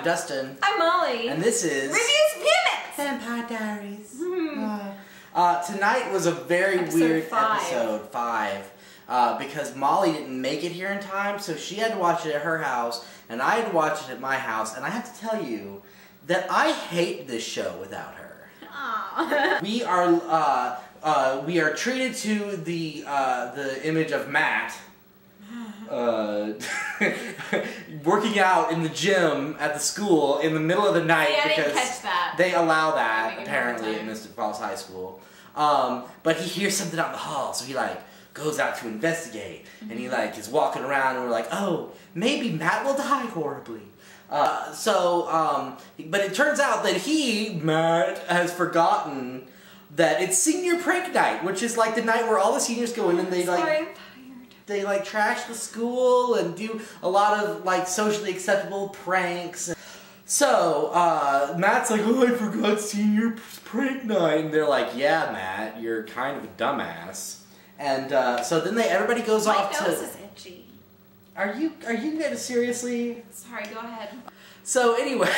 I'm Dustin. I'm Molly. And this is... Reviews Minutes! Vampire Diaries. Tonight was a very weird episode 5. Because Molly didn't make it here in time, so she had to watch it at her house, and I had to watch it at my house, and I have to tell you that I hate this show without her. Aww. We are treated to the image of Matt working out in the gym at the school in the middle of the night because they allow that apparently at Mystic Falls High School. But he hears something out in the hall, so he goes out to investigate, and he is walking around, and we're like, oh, maybe Matt will die horribly. But it turns out that Matt, has forgotten that it's senior prank night, which is the night where all the seniors go in and they trash the school and do a lot of socially acceptable pranks. So Matt's like, oh, I forgot senior prank night, and they're like, yeah, Matt, you're kind of a dumbass. And so then everybody goes off to... My nose is itchy. Are you getting seriously? Sorry, go ahead. So anyway,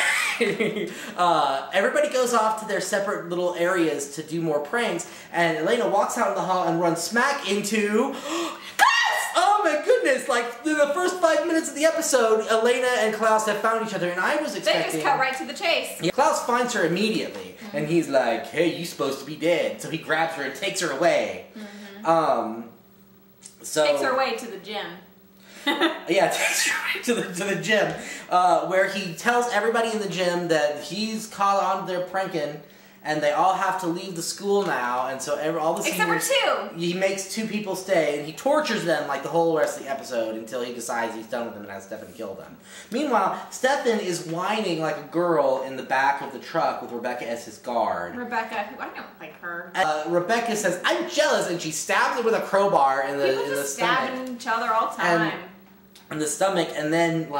everybody goes off to their separate little areas to do more pranks, and Elena walks out in the hall and runs smack into... Klaus! Oh my goodness! In the first 5 minutes of the episode, Elena and Klaus have found each other, and I was expecting... They just cut right to the chase. Yeah, Klaus finds her immediately, and he's like, hey, you're supposed to be dead. So he grabs her and takes her away. Takes her away to the gym. Yeah, takes her away to the gym, where he tells everybody in the gym that he's caught on their pranking, and they all have to leave the school now, and so all the seniors... Except for 2! He makes 2 people stay, and he tortures them the whole rest of the episode until he decides he's done with them and has Stefan kill them. Meanwhile, Stefan is whining like a girl in the back of the truck with Rebecca as his guard. Rebecca, who I don't like her. Rebecca says, I'm jealous, and she stabs him with a crowbar in the People just stabbing each other all the time. In the stomach, and then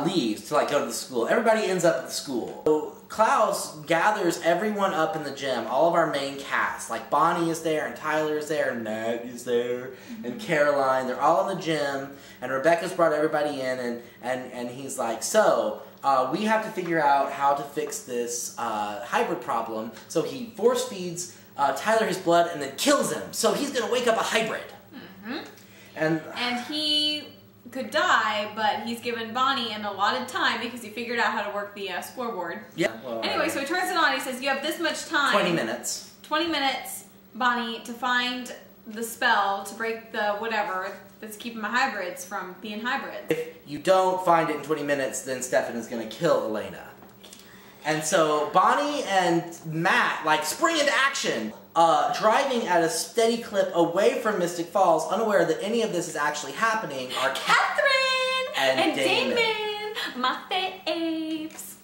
leaves to go to the school. Everybody ends up at the school. So Klaus gathers everyone up in the gym, all of our main cast. Bonnie is there, and Tyler is there, and Matt is there, and Caroline. They're all in the gym, and Rebecca's brought everybody in, and he's like, so, we have to figure out how to fix this hybrid problem. So he force feeds Tyler his blood and then kills him. So he's gonna wake up a hybrid. And he could die, but he's given Bonnie an allotted time because he figured out how to work the scoreboard. Yeah. Well, anyway, so he turns it on. He says, you have this much time. 20 minutes. 20 minutes, Bonnie, to find the spell to break the whatever that's keeping my hybrids from being hybrids. If you don't find it in 20 minutes, then Stefan is going to kill Elena. And so Bonnie and Matt spring into action, driving at a steady clip away from Mystic Falls, unaware that any of this is actually happening. Are Catherine and Damon, my faves.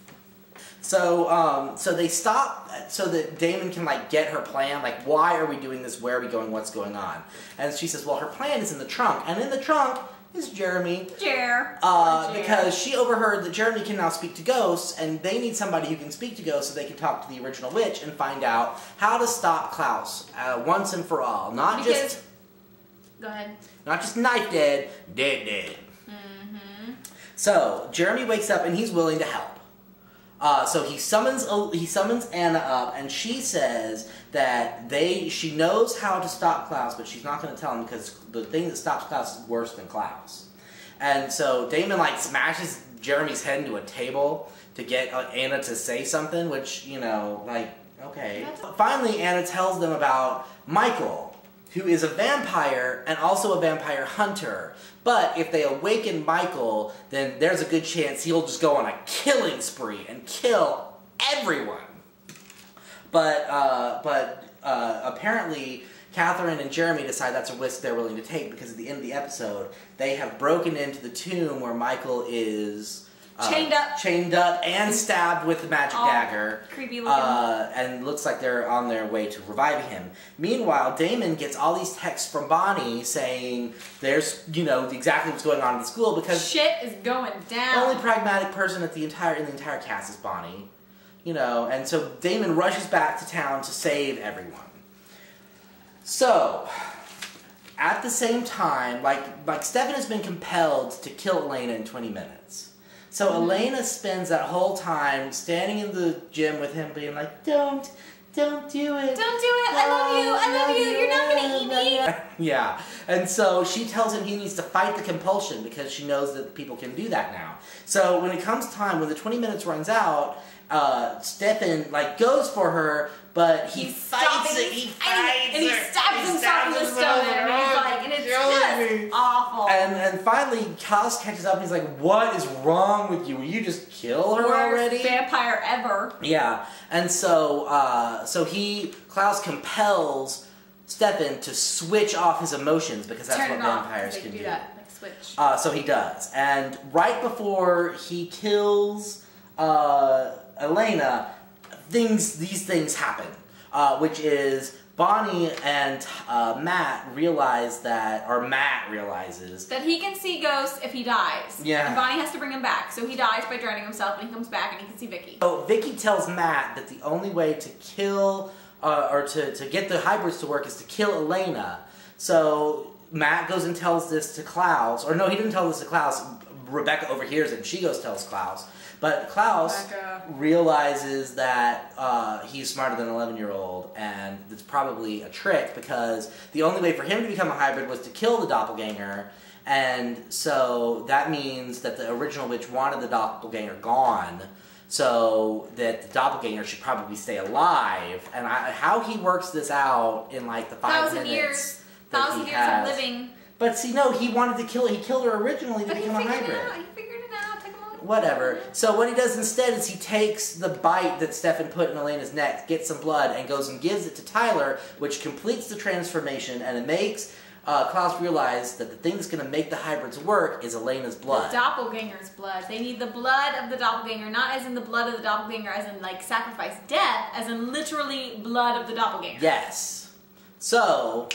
So they stop so that Damon can get her plan. Why are we doing this? Where are we going? What's going on? And she says, well, her plan is in the trunk, and in the trunk is Jeremy. Because she overheard that Jeremy can now speak to ghosts, and they need somebody who can speak to ghosts so they can talk to the original witch and find out how to stop Klaus once and for all. Go ahead. Not just knife dead, dead. So Jeremy wakes up and he's willing to help. So he summons Anna up, and she says that she knows how to stop Klaus, but she's not going to tell him because the thing that stops Klaus is worse than Klaus. And so Damon smashes Jeremy's head into a table to get Anna to say something, which okay. Finally, Anna tells them about Michael, who is a vampire and also a vampire hunter. But if they awaken Michael, then there's a good chance he'll just go on a killing spree and kill everyone. But apparently Catherine and Jeremy decide that's a risk they're willing to take because at the end of the episode, they have broken into the tomb where Michael is... chained up and stabbed with the magic dagger. Creepy looking. And looks like they're on their way to reviving him. Meanwhile, Damon gets all these texts from Bonnie saying there's, exactly what's going on in the school because shit is going down. The only pragmatic person in the entire cast is Bonnie. And so Damon rushes back to town to save everyone. So, at the same time, Stefan has been compelled to kill Elena in 20 minutes. So Elena spends that whole time standing in the gym with him being like, don't do it. Don't do it. I love you. You're not going to eat me. Yeah. And so she tells him he needs to fight the compulsion because she knows that people can do that now. So when it comes time, when the 20 minutes runs out, Stefan like goes for her, but he fights it. He fights and he stabs himself in the stomach, and it's just awful. And finally, Klaus catches up and he's like, "What is wrong with you? Will you just kill her already?" Worst vampire ever. Yeah, and so Klaus compels Stefan to switch off his emotions because that's what vampires can do. That, like switch. So he does, and right before he kills Elena, these things happen, which is Bonnie and Matt realizes that he can see ghosts if he dies. Yeah. And Bonnie has to bring him back, so he dies by drowning himself, and he comes back and he can see Vicky. So Vicky tells Matt that the only way to kill or to get the hybrids to work is to kill Elena. So Matt goes and tells this to Klaus, or no, he didn't tell this to Klaus. Rebecca overhears it, and she goes tells Klaus. But Klaus realizes that he's smarter than an 11-year-old, and it's probably a trick because the only way for him to become a hybrid was to kill the doppelganger, and so that means that the original witch wanted the doppelganger gone, so that the doppelganger should probably stay alive. And how he works this out in like the 5 minutes that he has. 1,000 years of living. But see, no, he wanted to kill her. He killed her originally to become a hybrid. He figured it out. Took him a little Whatever. So what he does instead is he takes the bite that Stefan put in Elena's neck, gets some blood, and goes and gives it to Tyler, which completes the transformation, and it makes Klaus realize that the thing that's going to make the hybrids work is Elena's blood. The doppelganger's blood. They need the blood of the doppelganger, not as in the blood of the doppelganger, as in like sacrifice death, as in literally blood of the doppelganger. Yes. So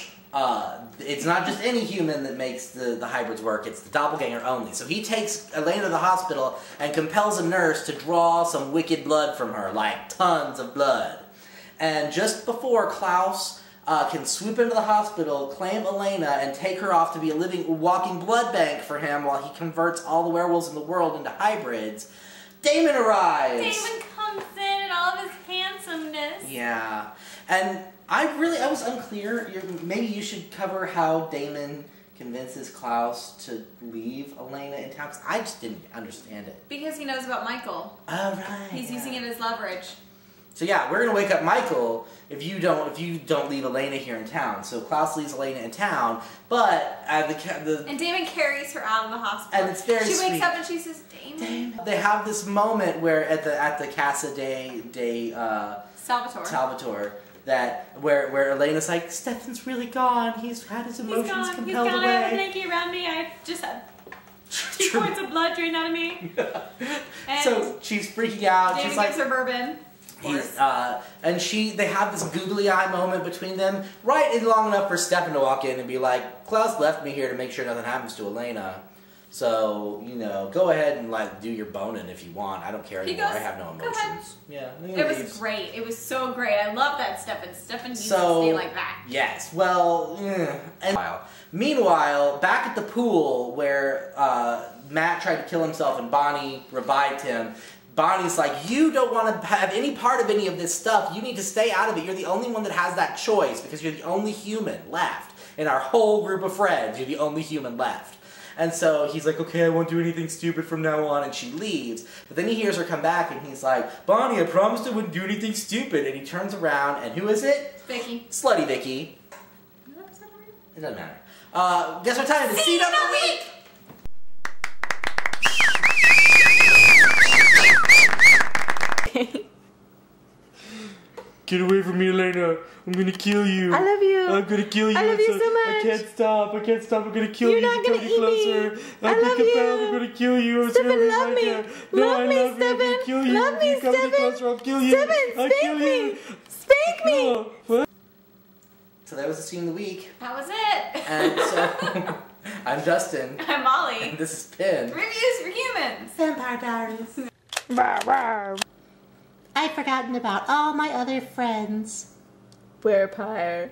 it's not just any human that makes the hybrids work, it's the doppelganger only. So he takes Elena to the hospital and compels a nurse to draw some wicked blood from her, like tons of blood. And just before Klaus can swoop into the hospital, claim Elena, and take her off to be a living, walking blood bank for him while he converts all the werewolves in the world into hybrids, Damon arrives! Damon comes in in all of his handsomeness. Yeah. And I was unclear. Maybe you should cover how Damon convinces Klaus to leave Elena in town, because I just didn't understand it. Because he knows about Michael. Oh, right. He's using it as leverage. So yeah, we're gonna wake up Michael if you don't leave Elena here in town. So Klaus leaves Elena in town, but and Damon carries her out of the hospital. And it's very sweet. She wakes up and she says, "Damon." They have this moment where at the Casa de Salvatore. Where Elena's like, Stefan's really gone. He's had his emotions compelled away. I have a blanket around me. I just had 2 points of blood drained out of me. And so she's freaking out. Damon she's like, gives her bourbon. And they have this googly eye moment between them, right long enough for Stefan to walk in and be like, Klaus left me here to make sure nothing happens to Elena. So, go ahead and like do your boning if you want. I don't care anymore. I have no emotions. Yeah. It was great. It was so great. I love that Stefan. Stefan needs to stay like that. Yes. Well, meanwhile, back at the pool where Matt tried to kill himself and Bonnie revived him, Bonnie's like, you don't want to have any part of any of this stuff. You need to stay out of it. You're the only one that has that choice because you're the only human left. In our whole group of friends, you're the only human left. And so he's like, okay, I won't do anything stupid from now on, and she leaves. But then he hears her come back, and he's like, Bonnie, I promised I wouldn't do anything stupid. And he turns around, and who is it? Vicky. Slutty Vicky. It doesn't matter. Guess what time it is? Scene of the week! Get away from me, Elena. I'm gonna kill you. I love you. I'm gonna kill you. I love you so much. I can't stop. I'm gonna kill you. You're not gonna eat closer. me. I love you. I'm gonna kill you. Stefan, love me. Love me, Stefan. Love me, Stefan. I'll kill you. Stefan, spank me. Spank me. What? So that was the scene of the week. That was it. And so, I'm Dustin. I'm Molly. And this is Pin. Reviews for humans. Vampire Diaries. I've forgotten about all my other friends. Vampire.